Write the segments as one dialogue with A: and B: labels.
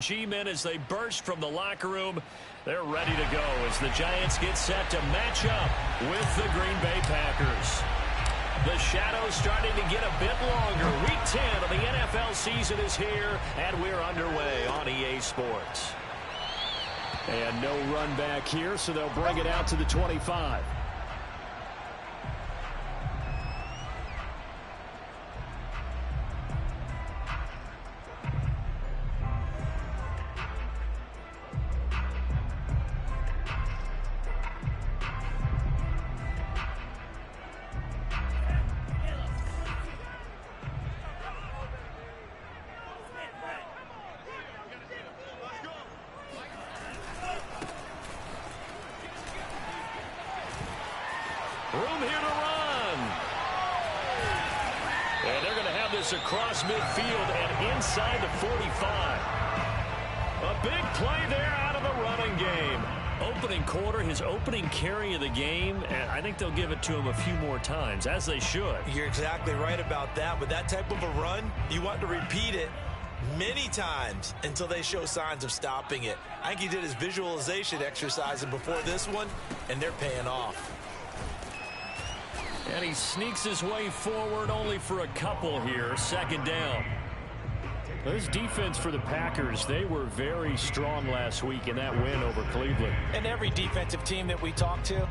A: G-men as they burst from the locker room. They're ready to go as the Giants get set to match up with the Green Bay Packers. The shadows starting to get a bit longer. Week 10 of the NFL season is here, and we're underway on EA Sports.
B: And no run back here, so they'll bring it out to the 25.
A: Room here to run. And they're going to have this across midfield and inside the 45. A big play there out of the running game. Opening quarter, his opening carry of the game, and I think they'll give it to him a few more times, as they should.
C: You're exactly right about that. With that type of a run, you want to repeat it many times until they show signs of stopping it. I think he did his visualization exercise before this one, and they're paying off.
A: And he sneaks his way forward only for a couple here. Second down.
B: This defense for the Packers, they were very strong last week in that win over Cleveland.
D: And every defensive team that we talk to,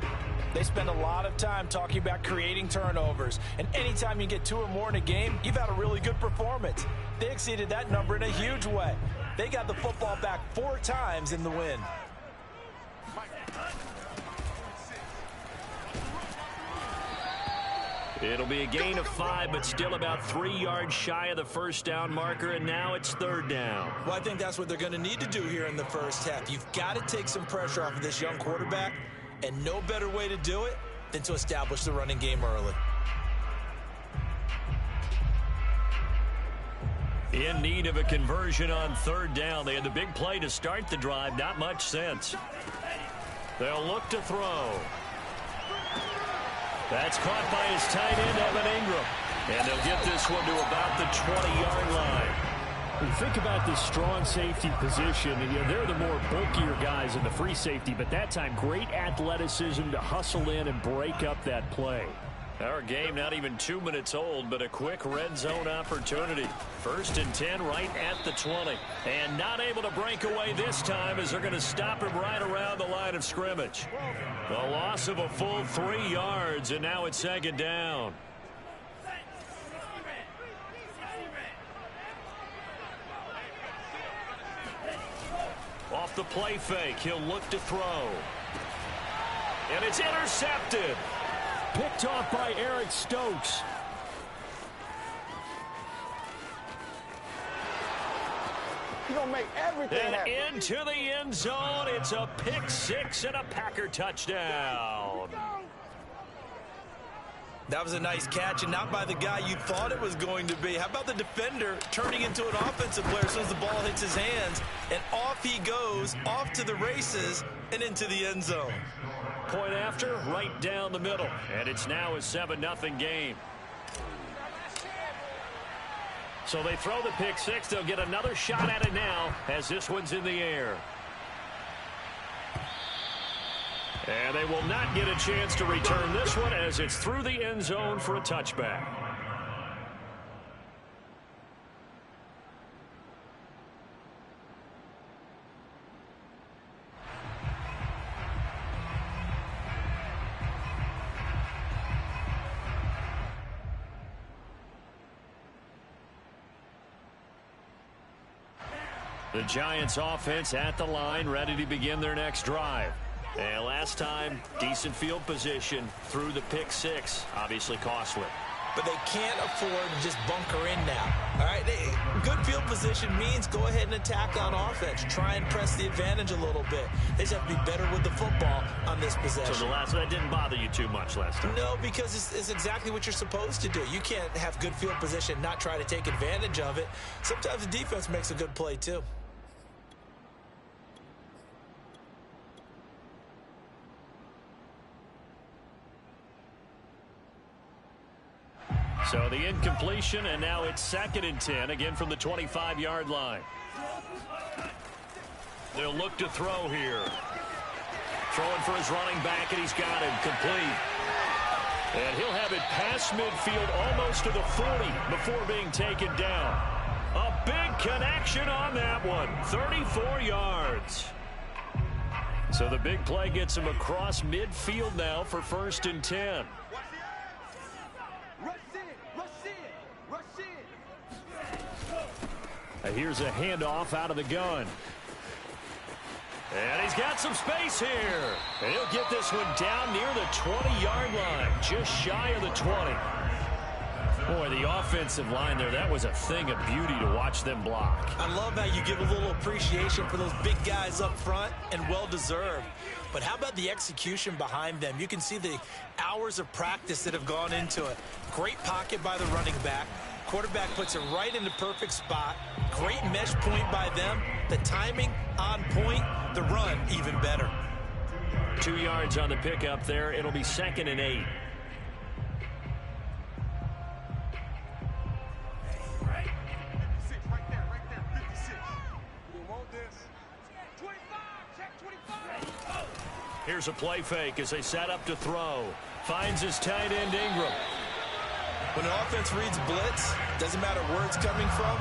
D: they spend a lot of time talking about creating turnovers. And anytime you get 2 or more in a game, you've had a really good performance. They exceeded that number in a huge way. They got the football back 4 times in the win.
A: It'll be a gain of 5, but still about 3 yards shy of the first down marker, and now it's third down.
C: Well, I think that's what they're going to need to do here in the first half. You've got to take some pressure off of this young quarterback, and no better way to do it than to establish the running game early.
A: In need of a conversion on third down. They had the big play to start the drive. Not much sense. They'll look to throw. That's caught by his tight end, Evan Ingram. And they'll get this one to about the 20-yard line.
B: When you think about this strong safety position, they're the more bulkier guys in the free safety, but that time, great athleticism to hustle in and break up that play.
A: Our game not even 2 minutes old, but a quick red zone opportunity. First and 10 right at the 20. And not able to break away this time as they're going to stop him right around the line of scrimmage. The loss of a full 3 yards, and now it's second down. Off the play fake, he'll look to throw. And it's intercepted.
B: Picked off by Eric Stokes.
E: You're going to make everything happen.
A: And into the end zone. It's a pick 6 and a Packer touchdown.
C: That was a nice catch, and not by the guy you thought it was going to be. How about the defender turning into an offensive player as soon as the ball hits his hands, and off he goes, off to the races, and into the end zone.
A: Point after, right down the middle. And it's now a 7-0 game. So they throw the pick 6. They'll get another shot at it now as this one's in the air. And they will not get a chance to return this one as it's through the end zone for a touchback. The Giants offense at the line, ready to begin their next drive. And last time, decent field position through the pick 6, obviously costly.
C: But they can't afford to just bunker in now. All right, good field position means go ahead and attack on offense. Try and press the advantage a little bit. They just have to be better with the football on this possession.
A: So that didn't bother you too much last time?
C: No, because it's exactly what you're supposed to do. You can't have good field position and not try to take advantage of it. Sometimes the defense makes a good play too.
A: So the incompletion, and now it's 2nd and 10, again from the 25-yard line. They'll look to throw here. Throwing for his running back, and he's got him complete. And he'll have it past midfield almost to the 40 before being taken down. A big connection on that one. 34 yards. So the big play gets him across midfield now for 1st and 10. Here's a handoff out of the gun. And he's got some space here. And he'll get this one down near the 20-yard line, just shy of the 20. Boy, the offensive line there, that was a thing of beauty to watch them block.
C: I love how you give a little appreciation for those big guys up front, and well-deserved. But how about the execution behind them? You can see the hours of practice that have gone into it. Great pocket by the running back. Quarterback puts it right in the perfect spot. Great mesh point by them. The timing on point. The run even better.
A: 2 yards on the pickup there. It'll be 2nd and 8. Here's a play fake as they set up to throw. Finds his tight end Ingram.
C: When an offense reads blitz, doesn't matter where it's coming from,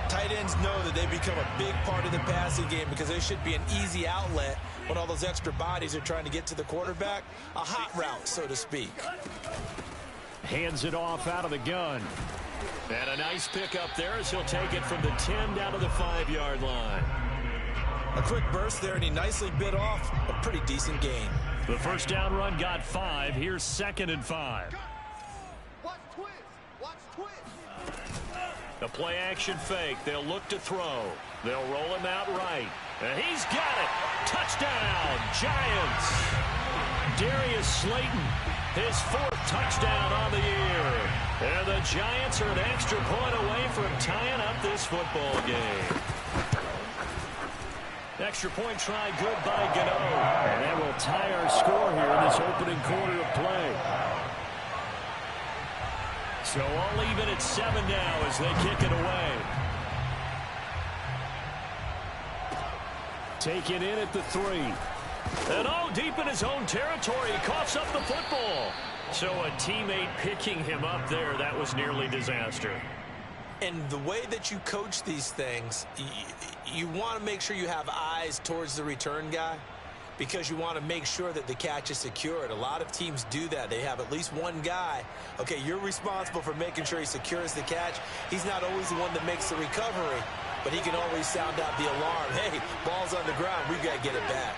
C: tight ends know that they become a big part of the passing game because they should be an easy outlet when all those extra bodies are trying to get to the quarterback. A hot route, so to speak.
B: Hands it off out of the gun.
A: And a nice pickup there as he'll take it from the 10 down to the 5-yard line.
C: A quick burst there, and he nicely bit off a pretty decent gain.
B: The first down run got 5. Here's 2nd and 5.
A: The play action fake. They'll look to throw. They'll roll him out right. And he's got it. Touchdown, Giants. Darius Slayton, his 4th touchdown on the year. And the Giants are an extra point away from tying up this football game. Extra point try good by Gano.
B: And that will tie our score here in this opening quarter of play.
A: So all even at 7 now as they kick it away.
B: Taken in at the 3.
A: And deep in his own territory, he coughs up the football. So a teammate picking him up there, that was nearly disaster.
C: And the way that you coach these things, you want to make sure you have eyes towards the return guy because you want to make sure that the catch is secured. A lot of teams do that. They have at least one guy. Okay, you're responsible for making sure he secures the catch. He's not always the one that makes the recovery, but he can always sound out the alarm. Hey, ball's on the ground. We've got to get it back.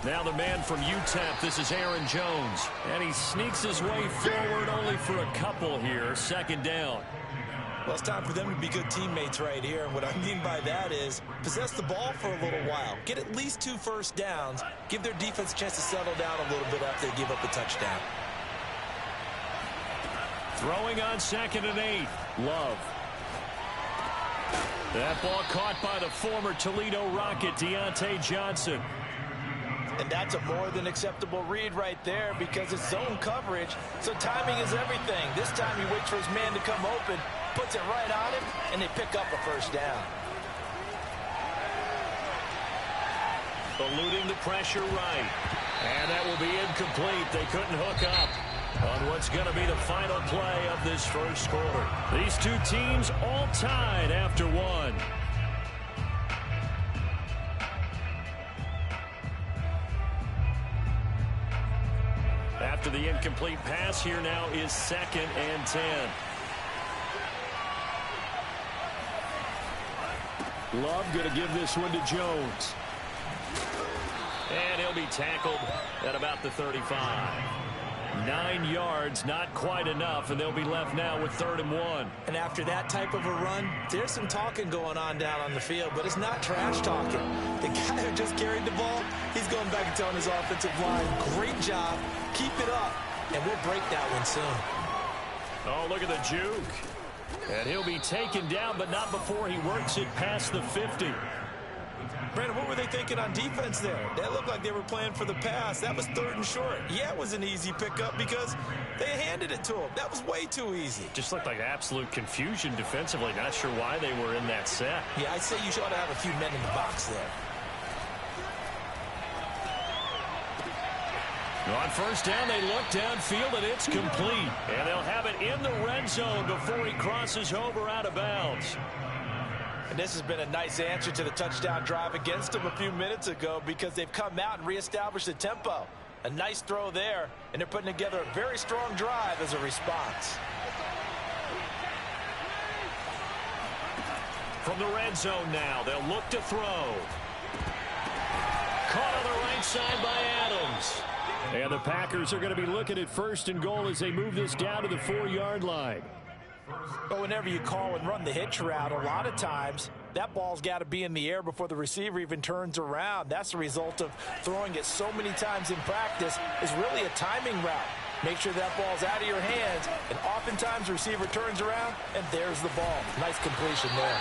A: Now the man from UTEP, this is Aaron Jones. And he sneaks his way forward only for a couple here. 2nd down.
C: Well, it's time for them to be good teammates right here. And what I mean by that is possess the ball for a little while. Get at least 2 first downs. Give their defense a chance to settle down a little bit after they give up a touchdown.
A: Throwing on 2nd and 8. Love. That ball caught by the former Toledo Rocket, Deontay Johnson.
D: And that's a more than acceptable read right there because it's zone coverage, so timing is everything. This time he waits for his man to come open, puts it right on him, and they pick up a first down.
A: Eluding the pressure right. And that will be incomplete. They couldn't hook up on what's going to be the final play of this first quarter. These two teams all tied after 1. After the incomplete pass, here now is 2nd and 10.
B: Love going to give this one to Jones.
A: And he'll be tackled at about the 35. 9 yards, not quite enough, and they'll be left now with 3rd and 1.
C: And after that type of a run, there's some talking going on down on the field, but it's not trash talking. The guy who just carried the ball, he's going back and telling his offensive line, great job, keep it up, and we'll break that one soon.
A: Oh, look at the juke.
B: And he'll be taken down, but not before he works it past the 50.
C: Brandon, what were they thinking on defense there? They looked like they were playing for the pass. That was 3rd and short. Yeah, it was an easy pickup because they handed it to him. That was way too easy.
B: Just looked like absolute confusion defensively. Not sure why they were in that set.
C: Yeah, I'd say you ought to have a few men in the box there.
A: On first down, they look downfield, and it's complete. And they'll have it in the red zone before he crosses over out of bounds.
D: And this has been a nice answer to the touchdown drive against them a few minutes ago because they've come out and reestablished the tempo. A nice throw there, and they're putting together a very strong drive as a response.
A: From the red zone now, they'll look to throw. Caught on the right side by Adams.
B: And the Packers are going to be looking at 1st and goal as they move this down to the 4-yard line.
D: But whenever you call and run the hitch route, a lot of times that ball's got to be in the air before the receiver even turns around. That's the result of throwing it so many times in practice is really a timing route. Make sure that ball's out of your hands, and oftentimes the receiver turns around, and there's the ball. Nice completion there.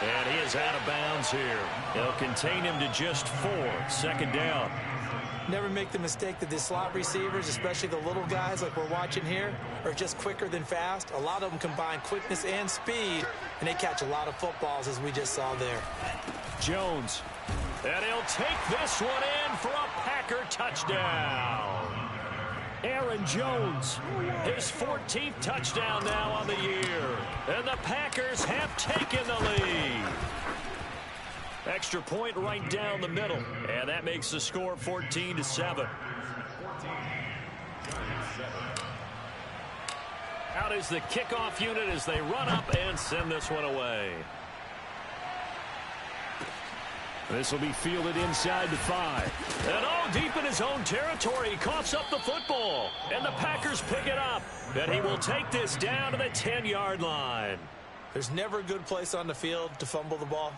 A: And he is out of bounds here. They'll contain him to just 4. 2nd down.
C: Never make the mistake that the slot receivers, especially the little guys like we're watching here, are just quicker than fast. A lot of them combine quickness and speed, and they catch a lot of footballs, as we just saw there.
B: Jones.
A: And he'll take this one in for a Packer touchdown.
B: Aaron Jones.
A: His 14th touchdown now on the year. And the Packers have taken the lead. Extra point right down the middle. And that makes the score 14-7. Out is the kickoff unit as they run up and send this one away.
B: This will be fielded inside the 5.
A: And all deep in his own territory, he coughs up the football. And the Packers pick it up. And he will take this down to the 10-yard line.
C: There's never a good place on the field to fumble the ball.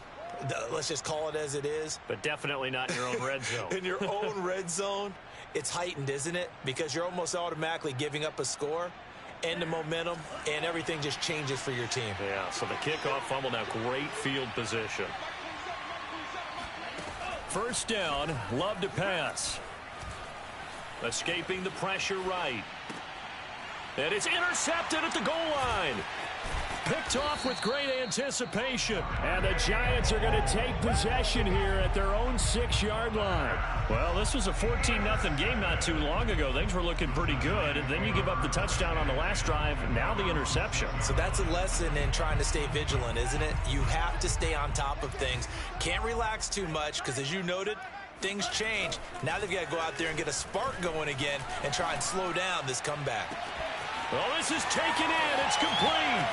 C: Let's just call it as it is.
A: But definitely not in your own red zone.
C: In your own red zone, it's heightened, isn't it? Because you're almost automatically giving up a score and the momentum, and everything just changes for your team.
A: Yeah, so the kickoff fumble, now great field position. First down, Love to pass. Escaping the pressure right. And it's intercepted at the goal line. Picked off with great anticipation.
B: And the Giants are going to take possession here at their own 6-yard line.
A: Well, this was a 14-0 game not too long ago. Things were looking pretty good. And then you give up the touchdown on the last drive. Now the interception.
C: So that's a lesson in trying to stay vigilant, isn't it? You have to stay on top of things. Can't relax too much because, as you noted, things change. Now they've got to go out there and get a spark going again and try and slow down this comeback.
A: Well, this is taken in. It's complete.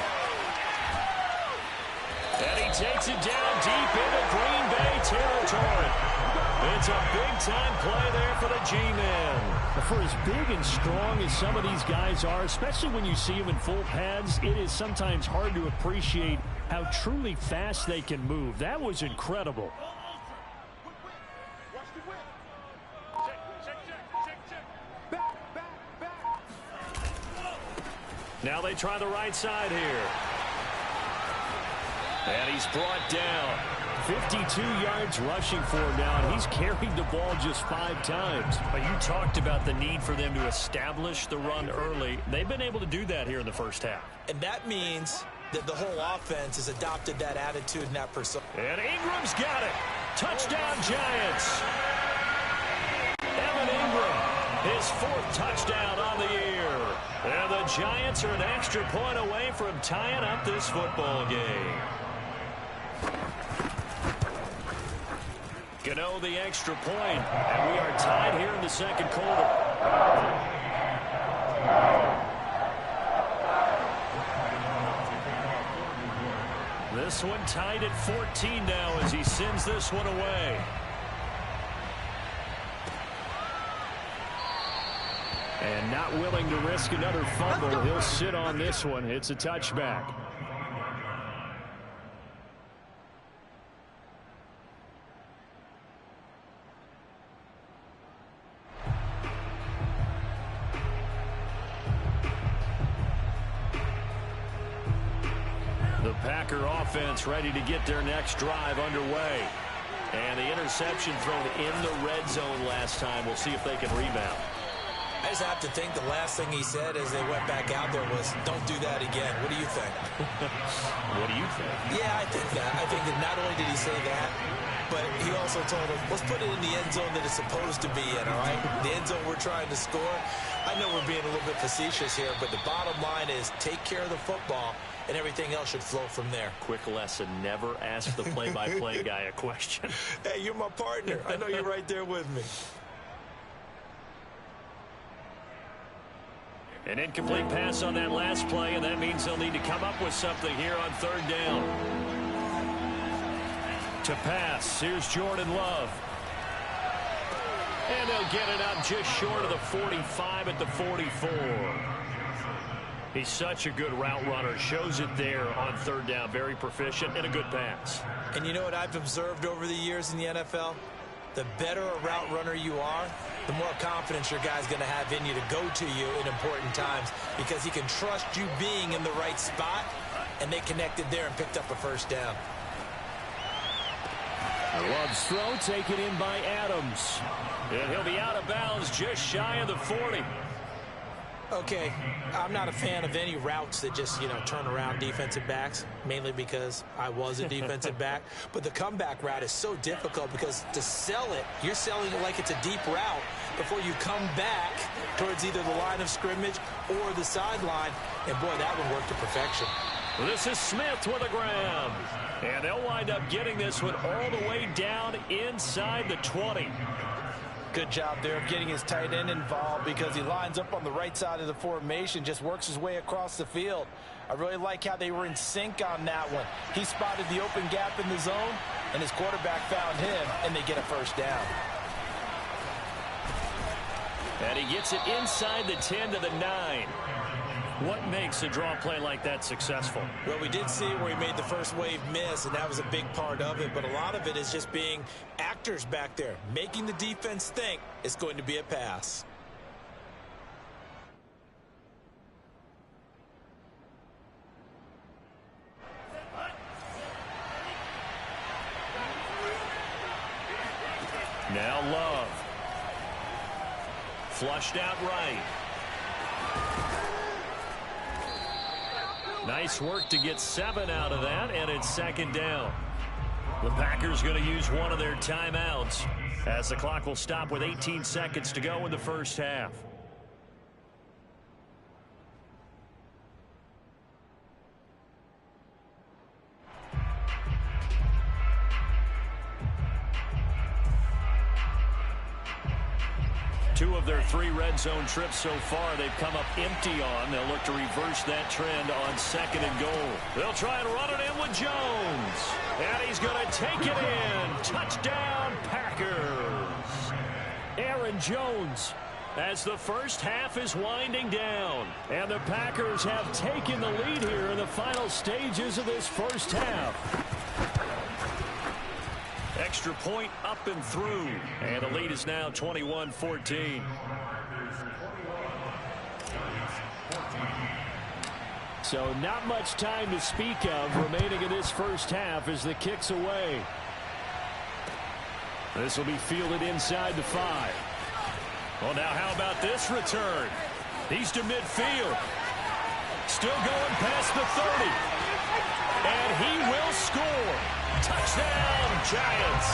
A: And he takes it down deep into Green Bay territory. It's a big-time play there for the G-Men.
B: For as big and strong as some of these guys are, especially when you see them in full pads, it is sometimes hard to appreciate how truly fast they can move. That was incredible.
A: Now they try the right side here. And he's brought down.
B: 52 yards rushing for him now, and he's carried the ball just 5 times.
A: But you talked about the need for them to establish the run early. They've been able to do that here in the first half.
C: And that means that the whole offense has adopted that attitude and that persona.
A: And Ingram's got it. Touchdown, Giants. Evan Ingram, his 4th touchdown on the year. And the Giants are an extra point away from tying up this football game. Gano the extra point, and we are tied here in the second quarter. This one tied at 14 now as he sends this one away.
B: And not willing to risk another fumble, he'll sit on this one. It's a touchback.
A: Packer offense ready to get their next drive underway. And the interception thrown in the red zone last time. We'll see if they can rebound.
C: I just have to think the last thing he said as they went back out there was, don't do that again. What do you think?
A: What do you think?
C: Yeah, I think that. I think that not only did he say that, but he also told him, let's put it in the end zone that it's supposed to be in, all right? The end zone we're trying to score. I know we're being a little bit facetious here, but the bottom line is take care of the football, and everything else should flow from there.
A: Quick lesson, never ask the play-by-play guy a question.
C: Hey, you're my partner. I know you're right there with me.
A: An incomplete pass on that last play, and that means they'll need to come up with something here on third down. To pass, here's Jordan Love. And they'll get it up just short of the 45 at the 44. He's such a good route runner. Shows it there on third down. Very proficient and a good pass.
C: And you know what I've observed over the years in the NFL? The better a route runner you are, the more confidence your guy's going to have in you to go to you in important times because he can trust you being in the right spot, and they connected there and picked up a first down.
B: Love's throw taken in by Adams.
A: And he'll be out of bounds just shy of the 40.
C: Okay, I'm not a fan of any routes that just, turn around defensive backs, mainly because I was a defensive back. But the comeback route is so difficult because to sell it, you're selling it like it's a deep route before you come back towards either the line of scrimmage or the sideline. And, boy, that one worked to perfection.
A: This is Smith with a grab. And they'll wind up getting this one all the way down inside the 20.
D: Good job there of getting his tight end involved because he lines up on the right side of the formation, just works his way across the field. I really like how they were in sync on that one. He spotted the open gap in the zone, and his quarterback found him, and they get a first down.
A: And he gets it inside the 10 to the 9. What makes a draw play like that successful?
C: Well, we did see where he made the first wave miss, and that was a big part of it. But a lot of it is just being actors back there, making the defense think it's going to be a pass.
A: Now Love. Flushed out right. Nice work to get 7 out of that, and it's second down. The Packers going to use one of their timeouts as the clock will stop with 18 seconds to go in the first half. Two of their 3 red zone trips so far they've come up empty on. They'll look to reverse that trend on second and goal. They'll try and run it in with Jones. And he's going to take it in. Touchdown, Packers.
B: Aaron Jones as the first half is winding down. And the Packers have taken the lead here in the final stages of this first half.
A: Extra point up and through. And the lead is now 21-14.
B: So not much time to speak of remaining in this first half as the kick's away. This will be fielded inside the 5.
A: Well, now how about this return? He's to midfield. Still going past the 30. And he will score. Touchdown, Giants.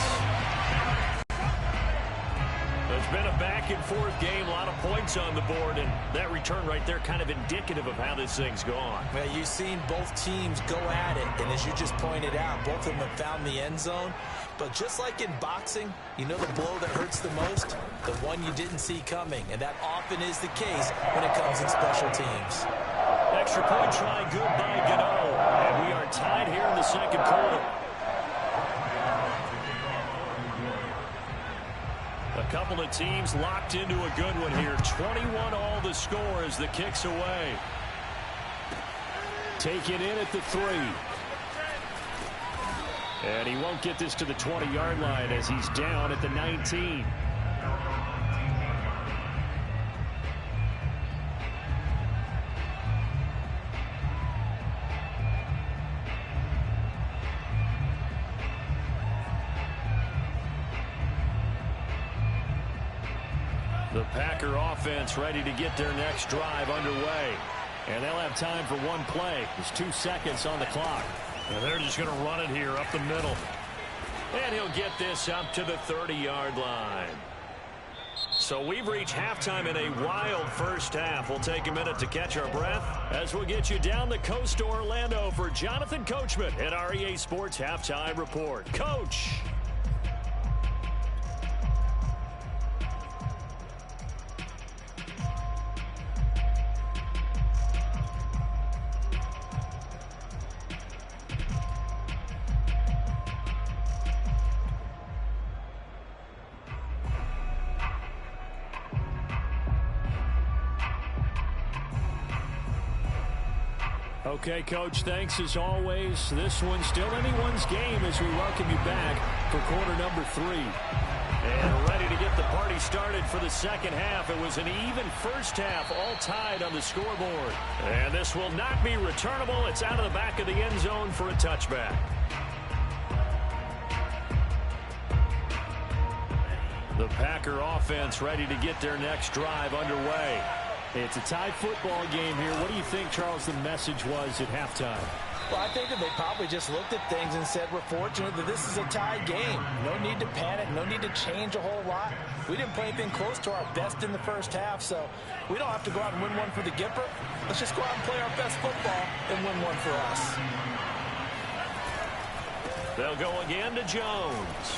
A: It's been a back-and-forth game, a lot of points on the board, and that return right there kind of indicative of how this thing's gone.
C: Well, you've seen both teams go at it, and as you just pointed out, both of them have found the end zone. But just like in boxing, you know the blow that hurts the most? The one you didn't see coming, and that often is the case when it comes in special teams.
A: Extra point try good by Gano, and we are tied here in the second quarter. A couple of teams locked into a good one here. 21 all the score as the kick's away.
B: Taken in at the 3. And he won't get this to the 20-yard line as he's down at the 19. The Packer offense ready to get their next drive underway. And they'll have time for one play. There's 2 seconds on the clock.
A: And they're just going to run it here up the middle. And he'll get this up to the 30-yard line. So we've reached halftime in a wild first half. We'll take a minute to catch our breath as we'll get you down the coast to Orlando for Jonathan Coachman at our EA Sports Halftime Report. Coach.
B: Okay, Coach, thanks as always. This one's still anyone's game as we welcome you back for quarter number 3.
A: And ready to get the party started for the second half. It was an even first half, all tied on the scoreboard. And this will not be returnable. It's out of the back of the end zone for a touchback. The Packer offense ready to get their next drive underway.
B: It's a tie football game here. What do you think, Charles, the message was at halftime?
D: Well, I think that they probably just looked at things and said, we're fortunate that this is a tie game. No need to panic. No need to change a whole lot. We didn't play anything close to our best in the first half, so we don't have to go out and win one for the Gipper. Let's just go out and play our best football and win one for us.
A: They'll go again to Jones.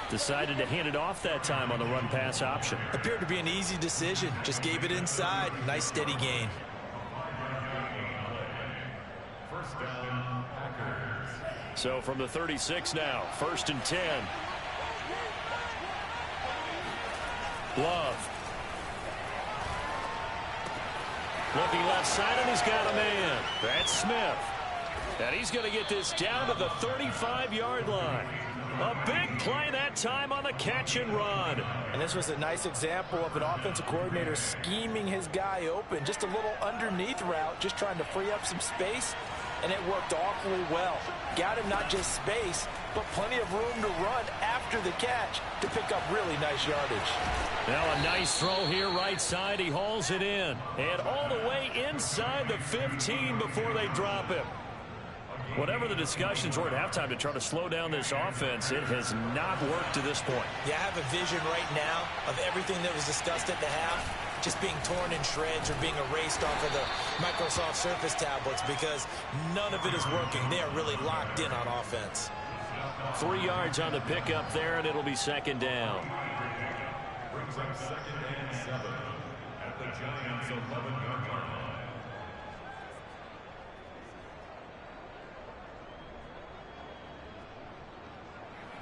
A: Decided to hand it off that time on the run-pass option.
C: Appeared to be an easy decision. Just gave it inside. Nice steady gain.
A: First down, Packers. So from the 36 now, 1st and 10. Love. Looking left side, and he's got a man. That's Smith. And he's going to get this down to the 35-yard line. A big play that time on the catch and run.
D: And this was a nice example of an offensive coordinator scheming his guy open. Just a little underneath route, just trying to free up some space. And it worked awfully well. Got him not just space, but plenty of room to run after the catch to pick up really nice yardage.
A: Now a nice throw here right side. He hauls it in. And all the way inside the 15 before they drop him. Whatever the discussions were at halftime to try to slow down this offense, it has not worked to this point.
C: Yeah, I have a vision right now of everything that was discussed at the half just being torn in shreds or being erased off of the Microsoft Surface tablets because none of it is working. They are really locked in on offense.
A: 3 yards on the pickup there, and it'll be second down.
F: Brings up 2nd and 7 at the Giants' 11-yard line.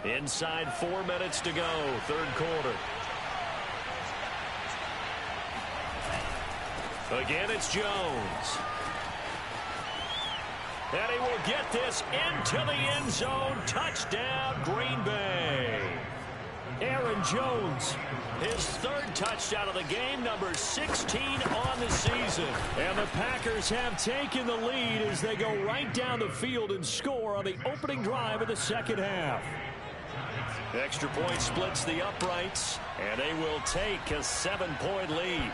A: Inside 4 minutes to go, third quarter. Again, it's Jones. And he will get this into the end zone. Touchdown, Green Bay.
B: Aaron Jones.
A: His 3rd touchdown of the game, number 16 on the season.
B: And the Packers have taken the lead as they go right down the field and score on the opening drive of the second half.
A: Extra point splits the uprights, and they will take a 7-point lead.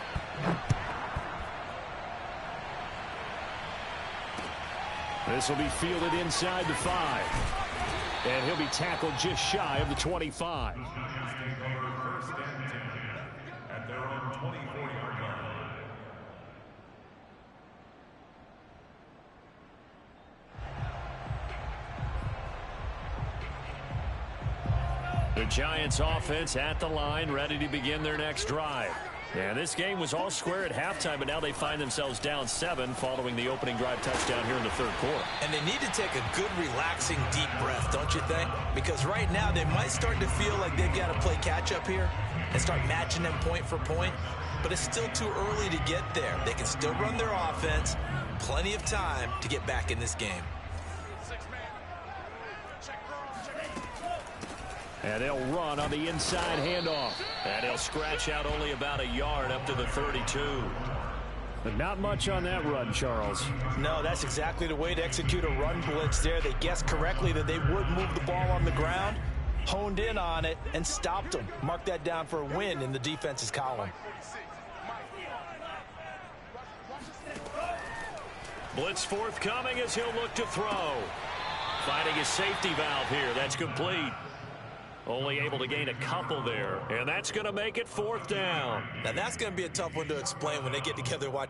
B: This will be fielded inside the 5. And he'll be tackled just shy of the 25.
F: First and 10 at their own 24-yard line.
A: The Giants offense at the line, ready to begin their next drive. Yeah, this game was all square at halftime, but now they find themselves down 7 following the opening drive touchdown here in the third quarter.
C: And they need to take a good, relaxing, deep breath, don't you think? Because right now they might start to feel like they've got to play catch-up here and start matching them point for point. But it's still too early to get there. They can still run their offense. Plenty of time to get back in this game.
B: And they'll run on the inside handoff.
A: And he'll scratch out only about a yard up to the 32.
B: But not much on that run, Charles.
D: No, that's exactly the way to execute a run blitz there. They guessed correctly that they would move the ball on the ground, honed in on it and stopped them. Mark that down for a win in the defense's column.
B: Blitz forthcoming as he'll look to throw. Finding his safety valve here. That's complete. Only able to gain a couple there. And that's going to make it 4th down.
C: Now that's going to be a tough one to explain when they get together and watch.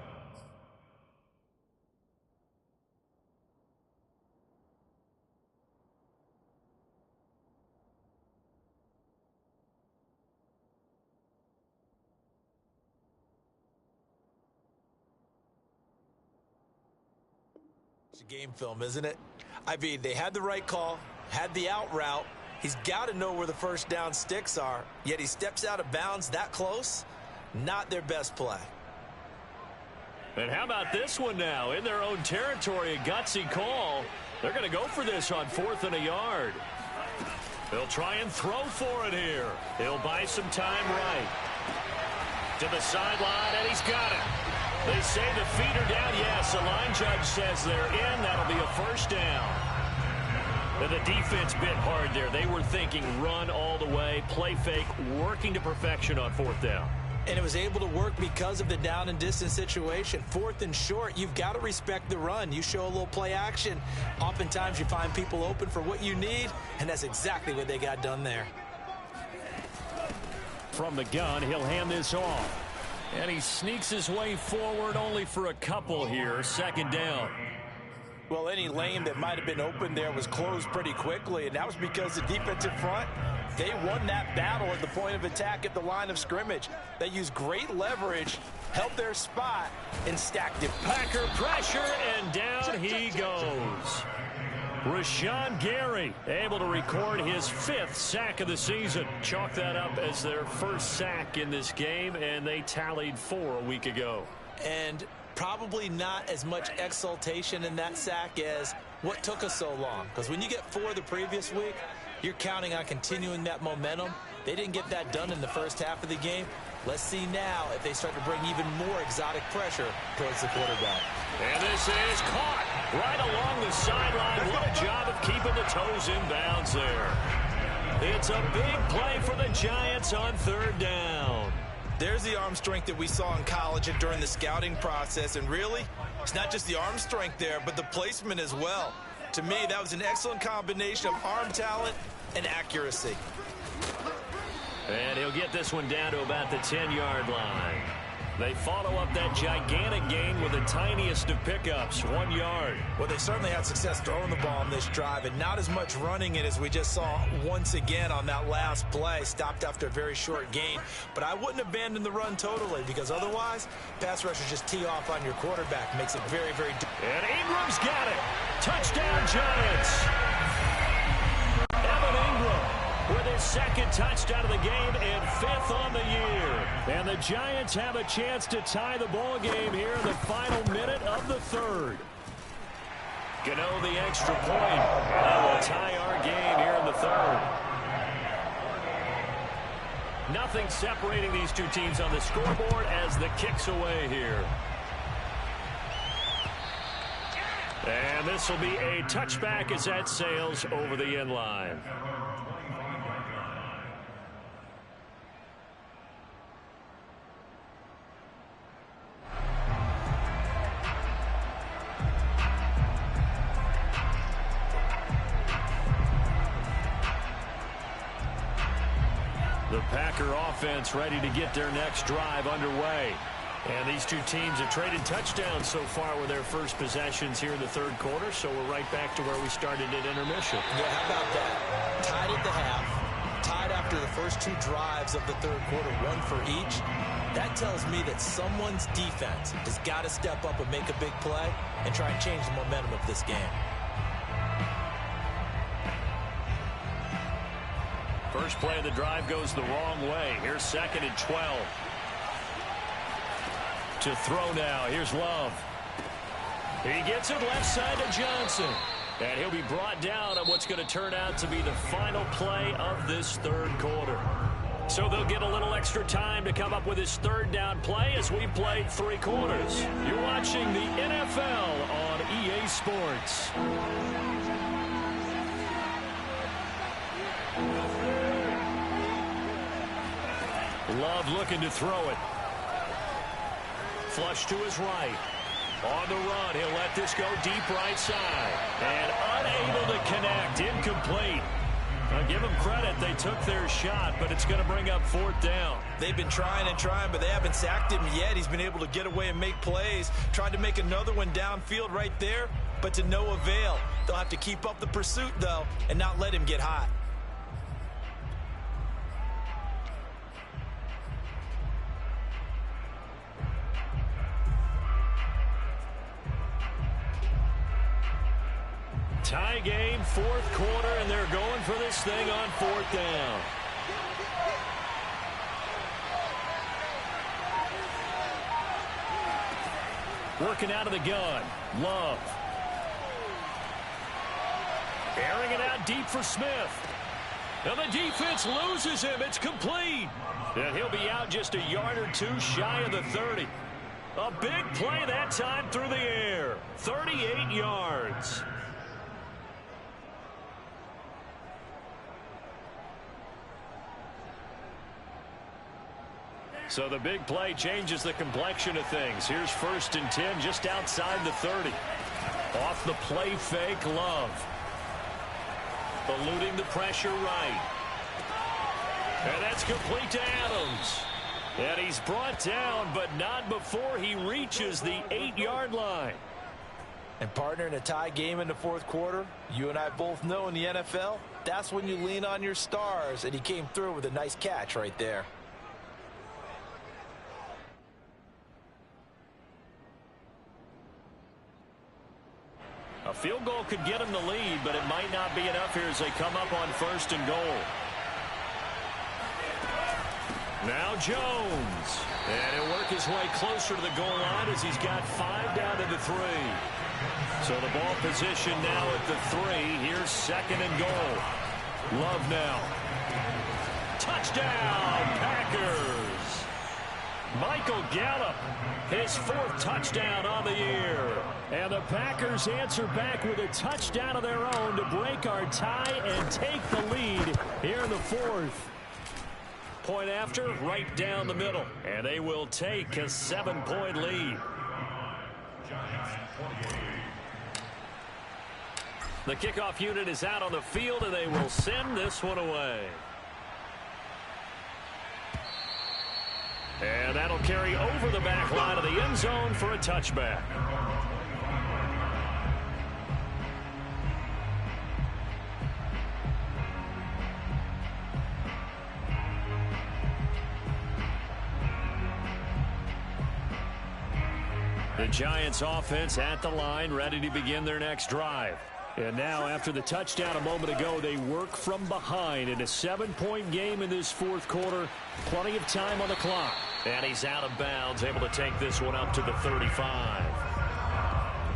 C: Game film, isn't it? I mean, they had the right call, had the out route. He's got to know where the first down sticks are, yet he steps out of bounds that close. Not their best play.
B: And how about this one now? In their own territory, a gutsy call. They're going to go for this on 4th and a yard. They'll try and throw for it here. He'll buy some time right. To the sideline, and he's got it. They say the feet are down. Yes, the line judge says they're in. That'll be a first down. And the defense bit hard there. They were thinking run all the way, play fake, working to perfection on 4th down.
C: And it was able to work because of the down and distance situation. 4th and short, you've got to respect the run. You show a little play action. Oftentimes you find people open for what you need, and that's exactly what they got done there.
B: From the gun, he'll hand this off. And he sneaks his way forward only for a couple here. 2nd down.
D: Well, any lane that might have been open there was closed pretty quickly, and that was because the defensive front, they won that battle at the point of attack at the line of scrimmage. They used great leverage, held their spot, and stacked it.
B: Packer pressure, and down he goes. Rashawn Gary able to record his 5th sack of the season. Chalk that up as their first sack in this game, and they tallied 4 a week ago.
C: And probably not as much exultation in that sack as what took us so long. Because when you get 4 the previous week, you're counting on continuing that momentum. They didn't get that done in the first half of the game. Let's see now if they start to bring even more exotic pressure towards the quarterback.
B: And this is caught right along the sideline. What a job of keeping the toes in bounds there. It's a big play for the Giants on 3rd down.
C: There's the arm strength that we saw in college and during the scouting process. And really, it's not just the arm strength there, but the placement as well. To me, that was an excellent combination of arm talent and accuracy.
B: And he'll get this one down to about the 10-yard line. They follow up that gigantic gain with the tiniest of pickups, 1 yard.
C: Well, they certainly had success throwing the ball on this drive, and not as much running it as we just saw once again on that last play. Stopped after a very short gain. But I wouldn't abandon the run totally, because otherwise, pass rushers just tee off on your quarterback. Makes it very, very difficult.
B: And Ingram's got it. Touchdown, Giants. Evan Ingram with his 2nd touchdown of the game and 5th on the year. And the Giants have a chance to tie the ball game here in the final minute of the 3rd. Gano the extra point. That will tie our game here in the 3rd. Nothing separating these two teams on the scoreboard as the kick's away here. And this will be a touchback as that sails over the end line. The Packer offense ready to get their next drive underway. And these two teams have traded touchdowns so far with their first possessions here in the 3rd quarter, so we're right back to where we started at intermission.
C: Yeah, how about that? Tied at the half, tied after the first 2 drives of the 3rd quarter, 1 for each. That tells me that someone's defense has got to step up and make a big play and try and change the momentum of this game.
B: First play of the drive goes the wrong way. Here's 2nd and 12. To throw now. Here's Love. He gets it left side to Johnson. And he'll be brought down on what's going to turn out to be the final play of this 3rd quarter. So they'll get a little extra time to come up with his 3rd down play as we played 3 quarters. You're watching the NFL on EA Sports.
A: Love looking to throw it. Flush to his right. On the run, he'll let this go deep right side. And unable to connect. Incomplete. I'll give them credit. They took their shot, but it's going to bring up 4th down.
C: They've been trying and trying, but they haven't sacked him yet. He's been able to get away and make plays. Tried to make another one downfield right there, but to no avail. They'll have to keep up the pursuit, though, and not let him get hot.
A: Tie game, 4th quarter, and they're going for this thing on 4th down. Working out of the gun. Love. Airing it out deep for Smith. And the defense loses him. It's complete. And he'll be out just a yard or two shy of the 30. A big play that time through the air. 38 yards. So the big play changes the complexion of things. Here's 1st and 10 just outside the 30. Off the play fake, Love. Eluding the pressure right. And that's complete to Adams. And he's brought down, but not before he reaches the 8-yard line.
D: And partner, in a tie game in the 4th quarter, you and I both know in the NFL, that's when you lean on your stars, and he came through with a nice catch right there.
A: A field goal could get him the lead, but it might not be enough here as they come up on 1st and goal. Now Jones. And he'll work his way closer to the goal line as he's got 5 down to the 3. So the ball position now at the 3. Here's 2nd and goal. Love now. Touchdown, Packers. Michael Gallup, his 4th touchdown on the year. And the Packers answer back with a touchdown of their own to break our tie and take the lead here in the 4th. Point after, right down the middle. And they will take a 7-point lead. The kickoff unit is out on the field, and they will send this one away. And that'll carry over the back line of the end zone for a touchback. The Giants offense at the line, ready to begin their next drive. And now, after the touchdown a moment ago, they work from behind in a 7-point game in this 4th quarter. Plenty of time on the clock. And he's out of bounds, able to take this one up to the 35.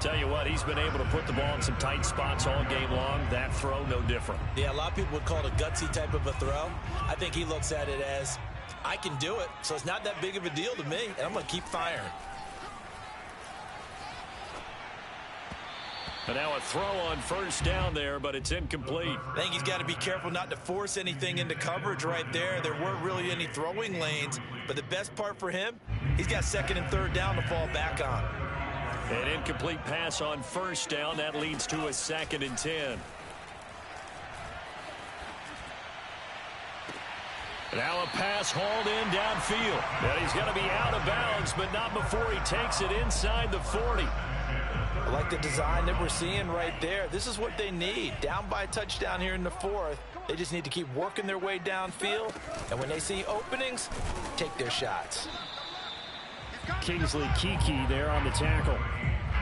A: Tell you what, he's been able to put the ball in some tight spots all game long. That throw, no different.
C: Yeah, a lot of people would call it a gutsy type of a throw. I think he looks at it as, I can do it, so it's not that big of a deal to me, and I'm going to keep firing.
A: And now a throw on 1st down there, but it's incomplete.
C: I think he's got to be careful not to force anything into coverage right there. There weren't really any throwing lanes, but the best part for him, he's got 2nd and 3rd down to fall back on.
A: An incomplete pass on 1st down. That leads to a 2nd and 10. Now a pass hauled in downfield. And he's going to be out of bounds, but not before he takes it inside the 40.
D: I like the design that we're seeing right there. This is what they need. Down by a touchdown here in the 4th. They just need to keep working their way downfield. And when they see openings, take their shots.
A: Kingsley Kiki there on the tackle.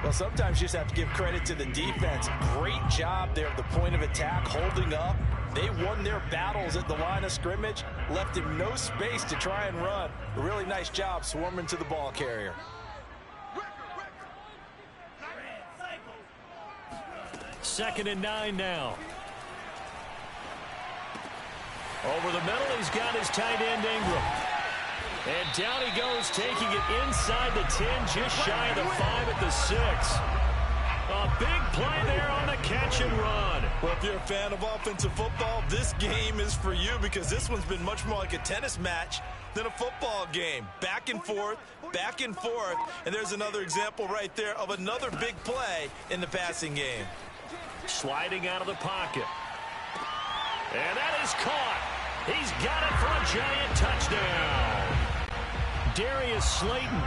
D: Well, sometimes you just have to give credit to the defense. Great job there at the point of attack, holding up. They won their battles at the line of scrimmage, left him no space to try and run. A really nice job swarming to the ball carrier.
A: 2nd and 9 now. Over the middle, he's got his tight end Ingram. And down he goes, taking it inside the 10, just shy of the 5 at the 6. A big play there on the catch and run.
C: Well, if you're a fan of offensive football, this game is for you because this one's been much more like a tennis match than a football game. Back and forth, and there's another example right there of another big play in the passing game.
A: Sliding out of the pocket. And that is caught. He's got it for a giant touchdown. Darius Slayton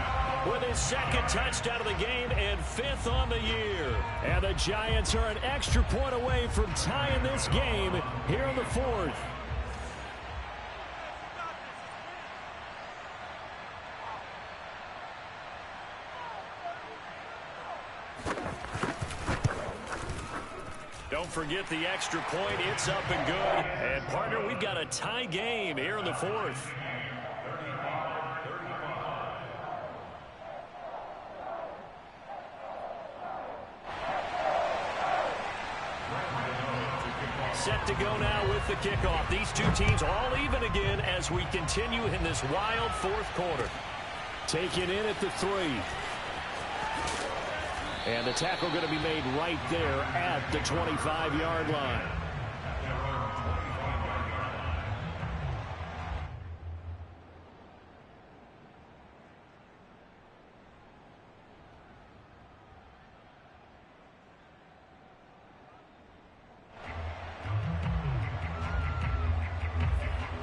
A: with his second touchdown of the game and 5th on the year. And the Giants are an extra point away from tying this game here in the 4th. Don't forget the extra point. It's up and good. And, partner, we've got a tie game here in the 4th. Set to go now with the kickoff. These two teams all even again as we continue in this wild 4th quarter. Taken in at the 3. And the tackle going to be made right there at the 25-yard line.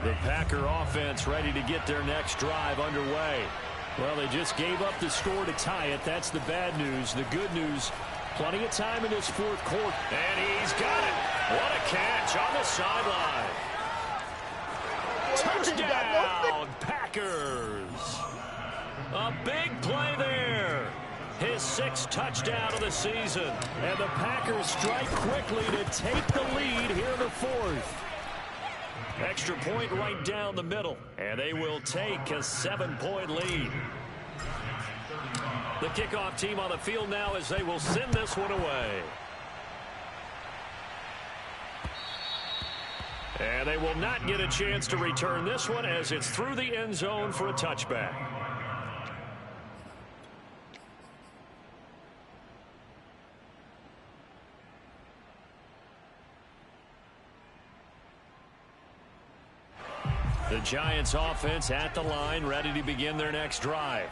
A: The Packer offense ready to get their next drive underway. Well, they just gave up the score to tie it. That's the bad news. The good news, plenty of time in this 4th quarter. And he's got it. What a catch on the sideline. Touchdown, Packers. A big play there. His 6th touchdown of the season. And the Packers strike quickly to take the lead here in the 4th. Extra point right down the middle, and they will take a 7-point lead. The kickoff team on the field now as they will send this one away. And they will not get a chance to return this one as it's through the end zone for a touchback. The Giants offense at the line, ready to begin their next drive.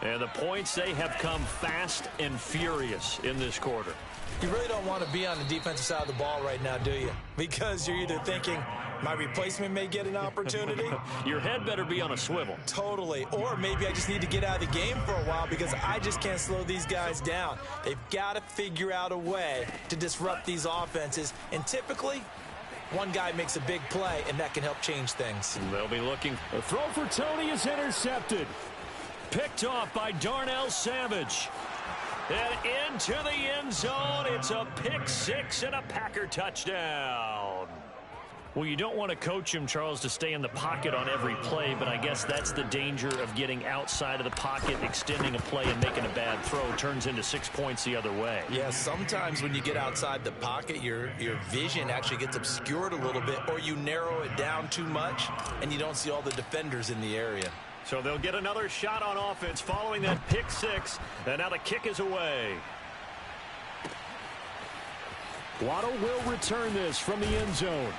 A: And the points, they have come fast and furious in this quarter.
C: You really don't want to be on the defensive side of the ball right now, do you? Because you're either thinking, my replacement may get an opportunity.
A: Your head better be on a swivel.
C: Totally. Or maybe I just need to get out of the game for a while because I just can't slow these guys down. They've got to figure out a way to disrupt these offenses. And typically, one guy makes a big play, and that can help change things.
A: They'll be looking. The throw for Tony is intercepted. Picked off by Darnell Savage. And into the end zone. It's a pick 6 and a Packer touchdown. Well, you don't want to coach him, Charles, to stay in the pocket on every play, but I guess that's the danger of getting outside of the pocket, extending a play, and making a bad throw. Turns into 6 points the other way.
C: Yeah, sometimes when you get outside the pocket, your vision actually gets obscured a little bit, or you narrow it down too much, and you don't see all the defenders in the area.
A: So they'll get another shot on offense following that pick 6, and now the kick is away. Waddle will return this from the end zone.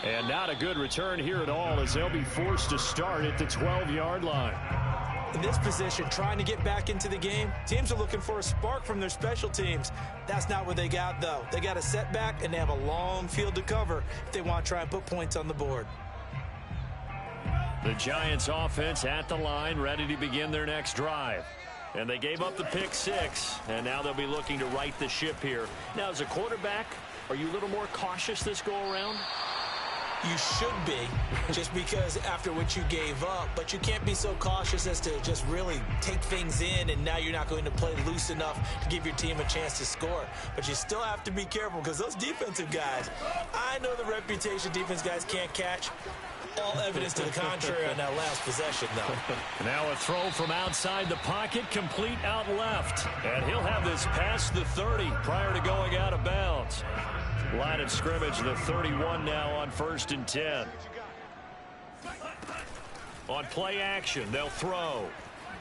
A: And not a good return here at all as they'll be forced to start at the 12-yard line.
C: In this position, trying to get back into the game, teams are looking for a spark from their special teams. That's not what they got, though. They got a setback, and they have a long field to cover if they want to try and put points on the board.
A: The Giants offense at the line, ready to begin their next drive. And they gave up the pick 6, and now they'll be looking to right the ship here. Now, as a quarterback, are you a little more cautious this go-around?
C: You should be, just because after what you gave up, but you can't be so cautious as to just really take things in, and now you're not going to play loose enough to give your team a chance to score. But you still have to be careful because those defensive guys, I know the reputation defense guys can't catch. All evidence to the contrary on that last possession, though.
A: Now a throw from outside the pocket, complete out left. And he'll have this past the 30 prior to going out of bounds. Line of scrimmage, the 31 now on 1st and 10. On play action, they'll throw.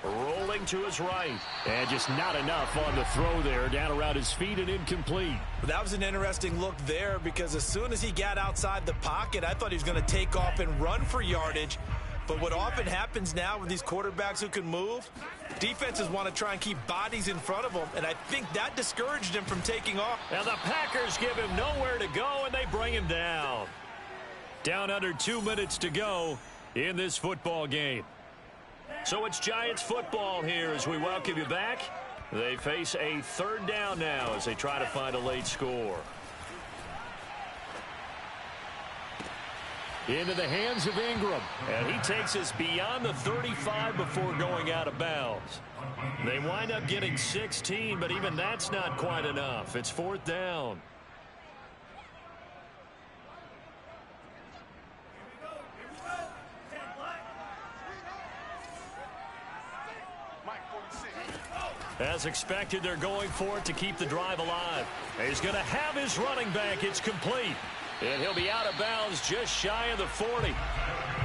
A: rolling to his right. And just not enough on the throw there, down around his feet and incomplete.
C: That was an interesting look there because as soon as he got outside the pocket, I thought he was going to take off and run for yardage. But what often happens now with these quarterbacks who can move, defenses want to try and keep bodies in front of them, and I think that discouraged him from taking off.
A: And the Packers give him nowhere to go, and they bring him down. Down under 2 minutes to go in this football game. So it's Giants football here as we welcome you back. They face a third down now as they try to find a late score. Into the hands of Ingram, and he takes us beyond the 35 before going out of bounds. They wind up getting 16, but even that's not quite enough. It's fourth down. As expected, they're going for it to keep the drive alive. He's going to have his running back. It's complete. And he'll be out of bounds just shy of the 40.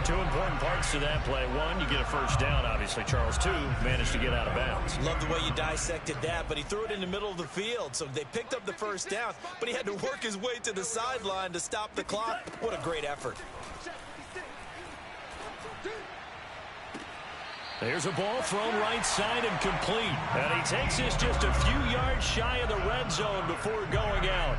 A: Two important parts to that play. One, you get a first down, obviously. Charles, two, managed to get out of bounds.
C: Love the way you dissected that, but he threw it in the middle of the field. So they picked up the first down, but he had to work his way to the sideline to stop the clock. What a great effort.
A: There's a ball thrown right side and complete. And he takes this just a few yards shy of the red zone before going out.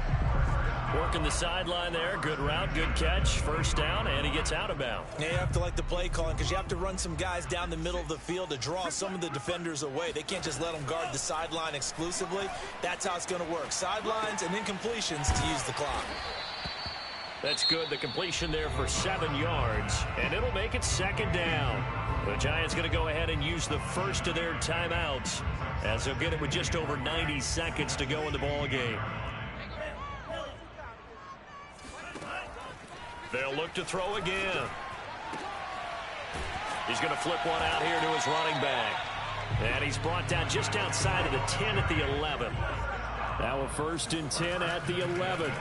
A: Working the sideline there. Good route, good catch. First down, and he gets out of bounds.
C: Yeah, you have to like the play calling because you have to run some guys down the middle of the field to draw some of the defenders away. They can't just let them guard the sideline exclusively. That's how it's going to work. Sidelines and then completions to use the clock.
A: That's good. The completion there for 7 yards, and it'll make it second down. The Giants going to go ahead and use the first of their timeouts as they'll get it with just over 90 seconds to go in the ball game. They'll look to throw again. He's going to flip one out here to his running back. And he's brought down just outside of the 10 at the 11. Now a first and 10 at the 11.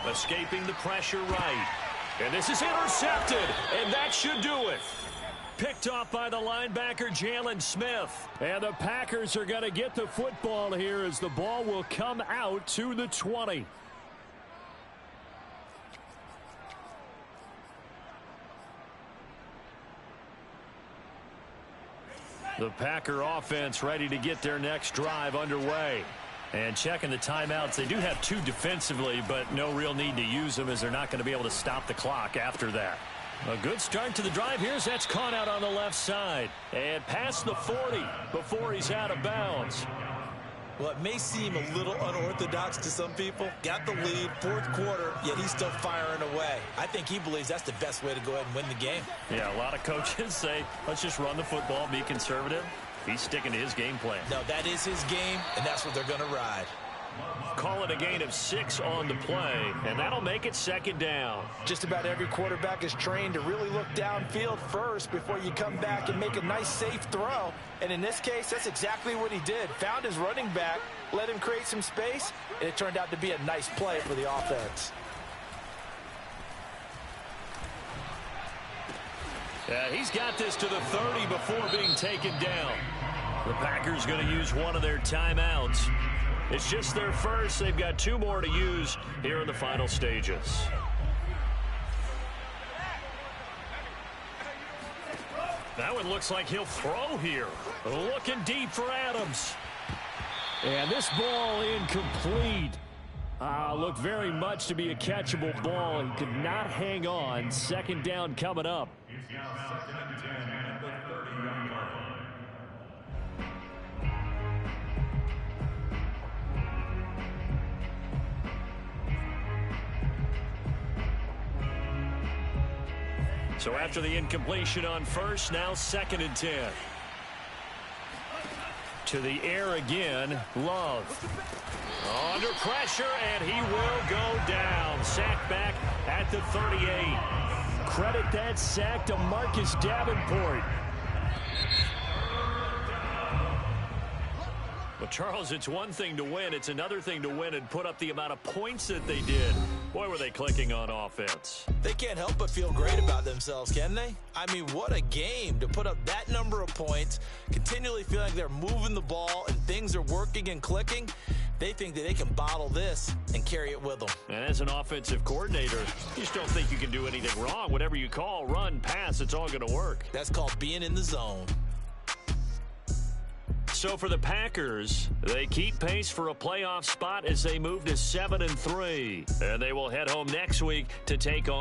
A: Escaping the pressure right. And this is intercepted. And that should do it. Picked off by the linebacker, Jalen Smith. And the Packers are going to get the football here as the ball will come out to the 20. The Packer offense ready to get their next drive underway. And checking the timeouts, they do have two defensively, but no real need to use them as they're not going to be able to stop the clock after that. A good start to the drive. Here's that's caught out on the left side. And past the 40 before he's out of bounds.
C: Well, it may seem a little unorthodox to some people. Got the lead, fourth quarter, yet he's still firing away. I think he believes that's the best way to go ahead and win the game.
A: Yeah, a lot of coaches say, let's just run the football, be conservative. He's sticking to his game plan.
C: No, that is his game, and that's what they're going to ride.
A: Call it a gain of 6 on the play, and that'll make it second down.
D: Just about every quarterback is trained to really look downfield first before you come back and make a nice, safe throw. And in this case, that's exactly what he did. Found his running back, let him create some space, and it turned out to be a nice play for the offense.
A: He's got this to the 30 before being taken down. The Packers going to use one of their timeouts. It's just their first. They've got 2 more to use here in the final stages. That one looks like he'll throw here. Looking deep for Adams. And this ball incomplete. Looked very much to be a catchable ball. He could not hang on. Second down coming up.
F: It's now second and 10 at the 30-yard line.
A: So after the incompletion on first, now second and 10. To the air again, Love. Under pressure, and he will go down. Sacked back at the 38. Credit that sack to Marcus Davenport. Well, Charles, it's one thing to win. It's another thing to win and put up the amount of points that they did. Boy, were they clicking on offense.
C: They can't help but feel great about themselves, can they? I mean, what a game to put up that number of points, continually feeling like they're moving the ball and things are working and clicking. They think that they can bottle this and carry it with them.
A: And as an offensive coordinator, you just don't think you can do anything wrong. Whatever you call, run, pass, it's all going to work.
C: That's called being in the zone.
A: So for the Packers, they keep pace for a playoff spot as they move to 7-3. And they will head home next week to take on